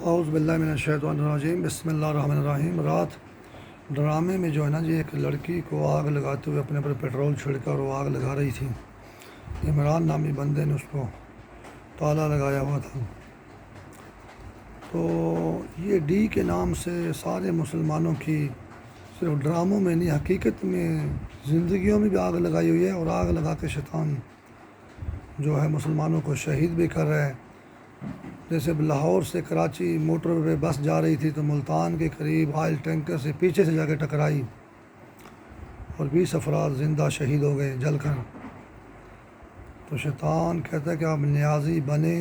اعوذ باللہ من الشیطان الرجیم، بسم اللہ الرحمن الرحیم۔ رات ڈرامے میں جو ہے نا جی ایک لڑکی کو آگ لگاتے ہوئے اپنے پر پیٹرول چھڑکا اور وہ آگ لگا رہی تھی۔ عمران نامی بندے نے اس کو تالا لگایا ہوا تھا۔ تو یہ ڈی کے نام سے سارے مسلمانوں کی صرف ڈراموں میں نہیں، حقیقت میں زندگیوں میں بھی آگ لگائی ہوئی ہے، اور آگ لگا کے شیطان جو ہے مسلمانوں کو شہید بھی کر رہا ہے۔ جیسے لاہور سے کراچی موٹر وے بس جا رہی تھی تو ملتان کے قریب آئل ٹینکر سے پیچھے سے جا کے ٹکرائی اور 20 افراد زندہ شہید ہو گئے جل کر۔ تو شیطان کہتا ہے کہ آپ نیازی بنے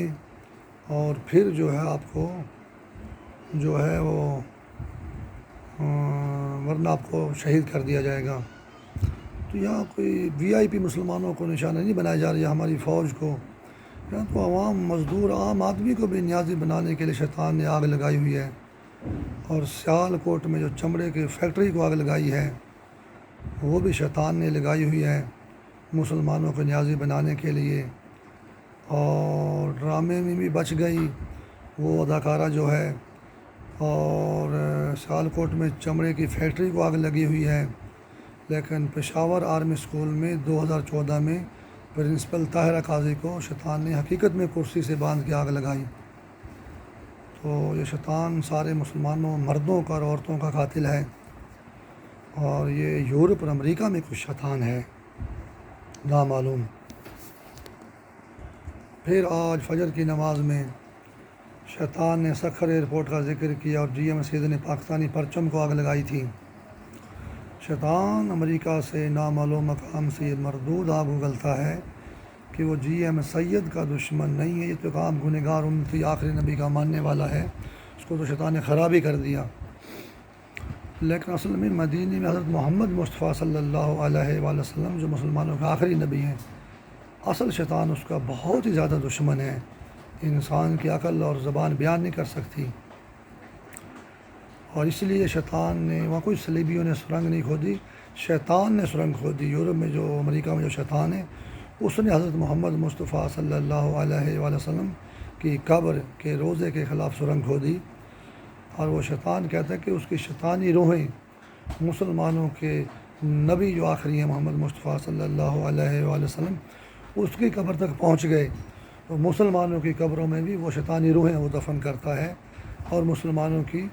اور پھر جو ہے آپ کو جو ہے وہ ورنہ آپ کو شہید کر دیا جائے گا۔ تو یہاں کوئی VIP مسلمانوں کو نشانہ نہیں بنایا جا رہا ہے، ہماری فوج کو، یہاں تو عوام مزدور عام آدمی کو بھی نیازی بنانے کے لیے شیطان نے آگ لگائی ہوئی ہے۔ اور سیال کوٹ میں جو چمڑے کی فیکٹری کو آگ لگائی ہے وہ بھی شیطان نے لگائی ہوئی ہے مسلمانوں کو نیازی بنانے کے لیے۔ اور ڈرامے میں بھی بچ گئی وہ اداکارہ جو ہے، اور سیال کوٹ میں چمڑے کی فیکٹری کو آگ لگی ہوئی ہے، لیکن پشاور آرمی اسکول میں 2014 میں پرنسپل طاہرہ قاضی کو شیطان نے حقیقت میں کرسی سے باندھ کے آگ لگائی۔ تو یہ شیطان سارے مسلمانوں مردوں کا اور عورتوں کا قاتل ہے، اور یہ یورپ اور امریکہ میں کچھ شیطان ہے نامعلوم۔ پھر آج فجر کی نماز میں شیطان نے سکھر ایئرپورٹ کا ذکر کیا اور GM سید نے پاکستانی پرچم کو آگ لگائی تھی۔ شیطان امریکہ سے نامعلوم مقام سے یہ مردود آگ اگلتا ہے کہ وہ GM سید کا دشمن نہیں ہے، یہ تو کام گنہگار امتی آخری نبی کا ماننے والا ہے، اس کو تو شیطان نے خراب ہی کر دیا۔ لیکن اصل میں مدینے میں حضرت محمد مصطفیٰ صلی اللہ علیہ وآلہ وسلم جو مسلمانوں کے آخری نبی ہیں، اصل شیطان اس کا بہت ہی زیادہ دشمن ہے، انسان کی عقل اور زبان بیان نہیں کر سکتی۔ اور اس لیے شیطان نے وہاں کوئی صلیبیوں نے سرنگ نہیں کھودی، شیطان نے سرنگ کھودی۔ یورپ میں جو امریکہ میں جو شیطان ہے اس نے حضرت محمد مصطفیٰ صلی اللہ علیہ وآلہ وسلم کی قبر کے روضے کے خلاف سرنگ کھودی، اور وہ شیطان کہتا ہے کہ اس کی شیطانی روحیں مسلمانوں کے نبی جو آخری ہیں محمد مصطفیٰ صلی اللہ علیہ وآلہ وسلم اس کی قبر تک پہنچ گئے۔ تو مسلمانوں کی قبروں میں بھی وہ شیطانی روحیں وہ دفن کرتا ہے، اور مسلمانوں کی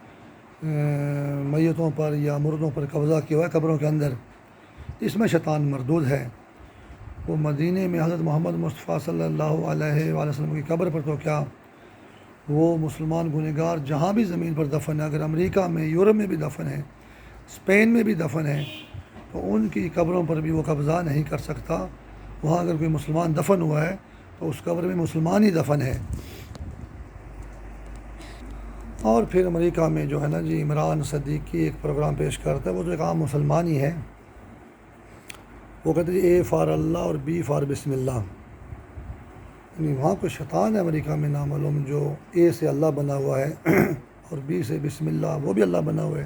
میتوں پر یا مردوں پر قبضہ کیا ہوا ہے قبروں کے اندر، اس میں شیطان مردود ہے۔ وہ مدینے میں حضرت محمد مصطفیٰ صلی اللہ علیہ وآلہ وسلم کی قبر پر تو کیا، وہ مسلمان گنہگار جہاں بھی زمین پر دفن ہے، اگر امریکہ میں یورپ میں بھی دفن ہے، اسپین میں بھی دفن ہے، تو ان کی قبروں پر بھی وہ قبضہ نہیں کر سکتا۔ وہاں اگر کوئی مسلمان دفن ہوا ہے تو اس قبر میں مسلمان ہی دفن ہے۔ اور پھر امریکہ میں جو ہے نا جی عمران صدیقی ایک پروگرام پیش کرتا ہے، وہ تو ایک عام مسلمان ہی ہے، وہ کہتے ہیں A فار اللہ اور B فار بسم اللہ، یعنی وہاں کوئی شیطان ہے امریکہ میں نامعلوم جو A سے اللہ بنا ہوا ہے اور B سے بسم اللہ وہ بھی اللہ بنا ہوا ہے،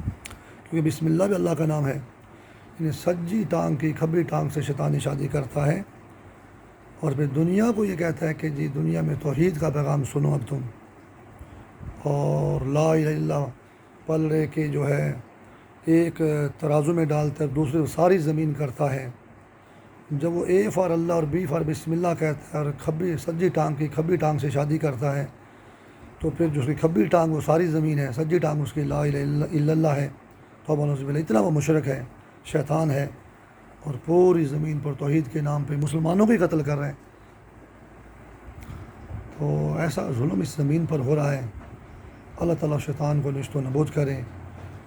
کیونکہ بسم اللہ بھی اللہ کا نام ہے۔ یعنی سجی ٹانگ کی کھبی ٹانگ سے شیطانی شادی کرتا ہے، اور پھر دنیا کو یہ کہتا ہے کہ جی دنیا میں توحید کا پیغام سنو اب تم، اور لا الہ الا اللہ پلڑے کے جو ہے ایک ترازو میں ڈال کر دوسرے ساری زمین کرتا ہے۔ جب وہ A فار اللہ اور B فار بسم اللہ کہتا ہے اور سجی ٹانگ کی کھبی ٹانگ سے شادی کرتا ہے، تو پھر جو اس کی کھبی ٹانگ وہ ساری زمین ہے، سجی ٹانگ اس کی لا الہ الا اللہ ہے، توبہ نعوذ باللہ، اتنا وہ مشرک ہے، شیطان ہے، اور پوری زمین پر توحید کے نام پہ مسلمانوں کو ہی قتل کر رہے ہیں۔ تو ایسا ظلم اس زمین پر ہو رہا ہے۔ اللہ تعالیٰ شیطان کو نیست و نابود کرے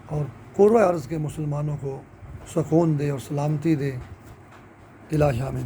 اور کرۂ ارض کے مسلمانوں کو سکون دے اور سلامتی دے۔ الہی آمین۔